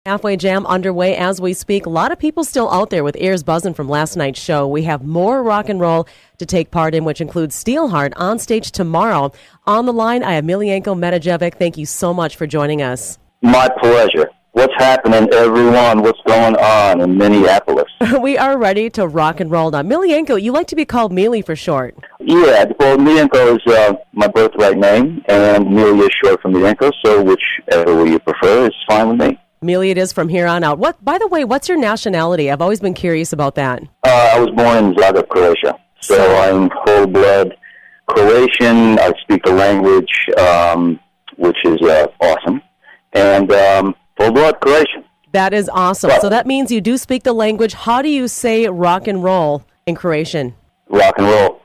Halfway Jam underway as we speak. A lot of people still out there with ears buzzing from last night's show. We have more rock and roll to take part in, which includes Steelheart on stage tomorrow. On the line, I have Miljenko Matijevic. Thank you so much for joining us. My pleasure. What's happening, everyone? What's going on in Minneapolis? We are ready to rock and roll now. Miljenko, you like to be called Mealy for short. Yeah, well, Miljenko is my birthright name, and Mealy is short for Miljenko, so whichever way you prefer is fine with me. Mealy it is from here on out. By the way, what's your nationality? I've always been curious about that. I was born in Zagreb, Croatia, so I'm full-blood Croatian. I speak the language, which is awesome, and full-blood Croatian. That is awesome. So that means you do speak the language. How do you say rock and roll in Croatian? Rock and roll.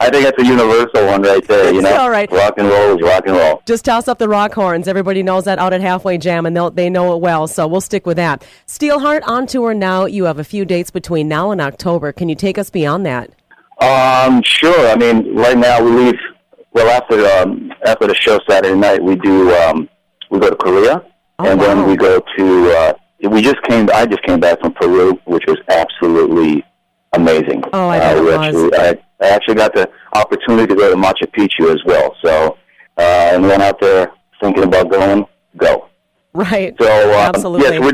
I think that's a universal one right there, you know? All right. Rock and roll is rock and roll. Just toss up the rock horns. Everybody knows that out at Halfway Jam, and they know it well, so we'll stick with that. Steelheart on tour now. You have a few dates between now and October. Can you take us beyond that? Sure. I mean, right now we leave, well, after the show Saturday night, we go to Korea, then we go to, I just came back from Peru, which was absolutely amazing. Oh, I bet it was. I actually got the opportunity to go to Machu Picchu as well. So, and went out there thinking about go. Right. So, absolutely. Yes, we're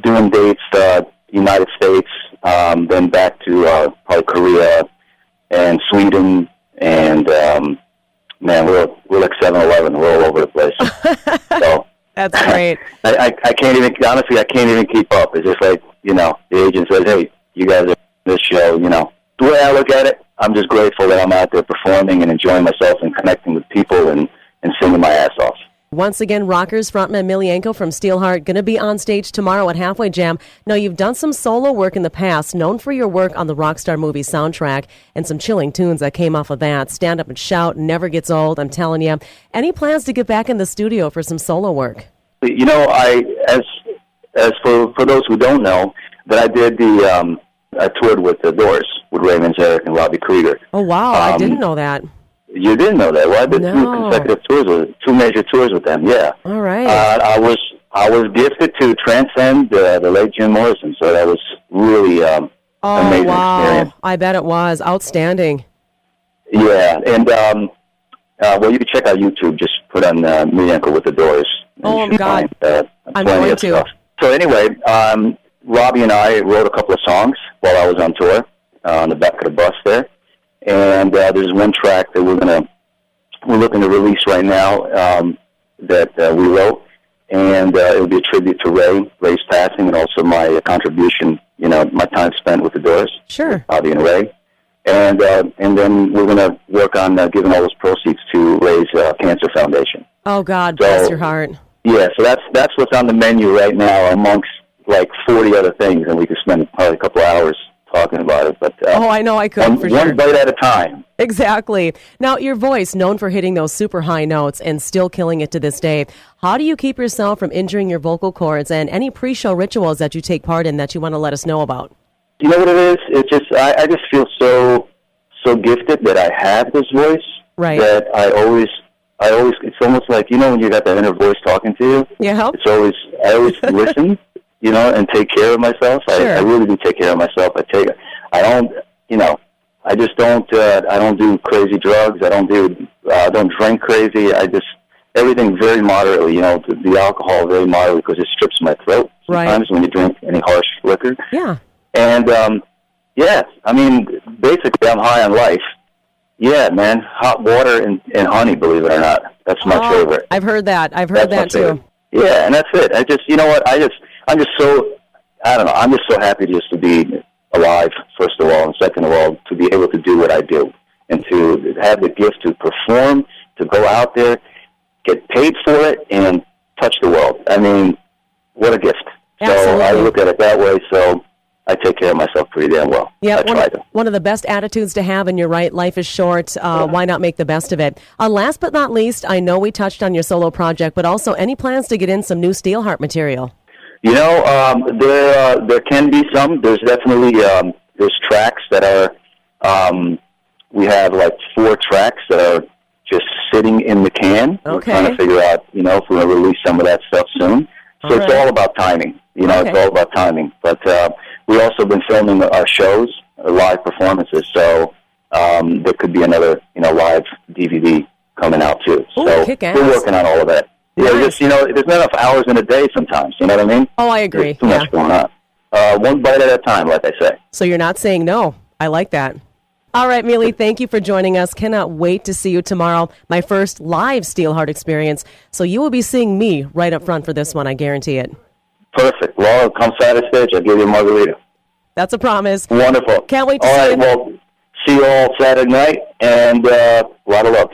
doing dates, United States, then back to probably Korea and Sweden, and man, we're like 7-Eleven. We're all over the place. So that's great. I can't even, honestly, I can't even keep up. It's just like, you know, the agent says, hey, you guys are this show, you know. The way I look at it, I'm just grateful that I'm out there performing and enjoying myself and connecting with people and singing my ass off. Once again, Rockers frontman Miljenko from Steelheart going to be on stage tomorrow at Halfway Jam. Now, you've done some solo work in the past, known for your work on the Rockstar movie soundtrack and some chilling tunes that came off of that. Stand Up and Shout, Never Gets Old, I'm telling you. Any plans to get back in the studio for some solo work? You know, as for those who don't know, that I did I toured with the Doors, with Ray Manzarek and Robbie Krieger. Oh, wow, I didn't know that. You didn't know that? Well, I did two major tours with them. Yeah. All right. I was gifted to transcend the late Jim Morrison, so that was really amazing experience. I bet it was outstanding. Yeah, and well, you can check out YouTube. Just put on Miljenko with the Doors. Oh God, I'm going to. Stuff. So anyway, Robbie and I wrote a couple of songs while I was on tour on the back of the bus there. And there's one track that we're looking to release right now that we wrote, and it will be a tribute to Ray's passing, and also my contribution, you know, my time spent with the Doors, sure, Bobby and Ray, and then we're going to work on giving all those proceeds to Ray's Cancer Foundation. Oh God, bless your heart. Yeah, so that's what's on the menu right now, amongst like 40 other things, and we could spend probably a couple hours talking about it, but I know I could for sure. One bite at a time. Exactly. Now, your voice, known for hitting those super high notes and still killing it to this day. How do you keep yourself from injuring your vocal cords, and any pre-show rituals that you take part in that you want to let us know about? You know what it is? It's just I just feel so gifted that I have this voice. Right. That I always. It's almost like, you know, when you got that inner voice talking to you. Yeah. I always listen. You know, and take care of myself. Sure. I really do take care of myself. I don't do crazy drugs. I don't drink crazy. Everything very moderately, you know, the alcohol very moderately, because it strips my throat sometimes when you drink any harsh liquor. Yeah. And, yeah, I mean, basically I'm high on life. Yeah, man, hot water and honey, believe it or not. That's my favorite. I've heard that. I've heard that too. Favorite. Yeah, and that's it. You know what, I'm just so happy just to be alive, first of all, and second of all, to be able to do what I do, and to have the gift to perform, to go out there, get paid for it, and touch the world. I mean, what a gift. Absolutely. So I look at it that way, so I take care of myself pretty damn well. Yeah, one of the best attitudes to have, and you're right, life is short. Why not make the best of it? Last but not least, I know we touched on your solo project, but also any plans to get in some new Steelheart material? You know, there can be some. There's definitely there's tracks that are we have like 4 tracks that are just sitting in the can. Okay. We're trying to figure out, you know, if we're going to release some of that stuff soon. So it's all about timing. You know, it's all about timing. But we also been filming our shows, live performances. So there could be another, you know, live DVD coming out too. Ooh, so kick-ass. we're working on all of that. Nice. Yeah, just, you know, there's not enough hours in a day sometimes. You know what I mean? Oh, I agree. There's too much going on. One bite at a time, like I say. So you're not saying no. I like that. All right, Millie, thank you for joining us. Cannot wait to see you tomorrow. My first live Steelheart experience. So you will be seeing me right up front for this one, I guarantee it. Perfect. Well, come Saturday stage, I'll give you a margarita. That's a promise. Wonderful. Can't wait to all see right, you. Well, see you all Saturday night, and a lot of love.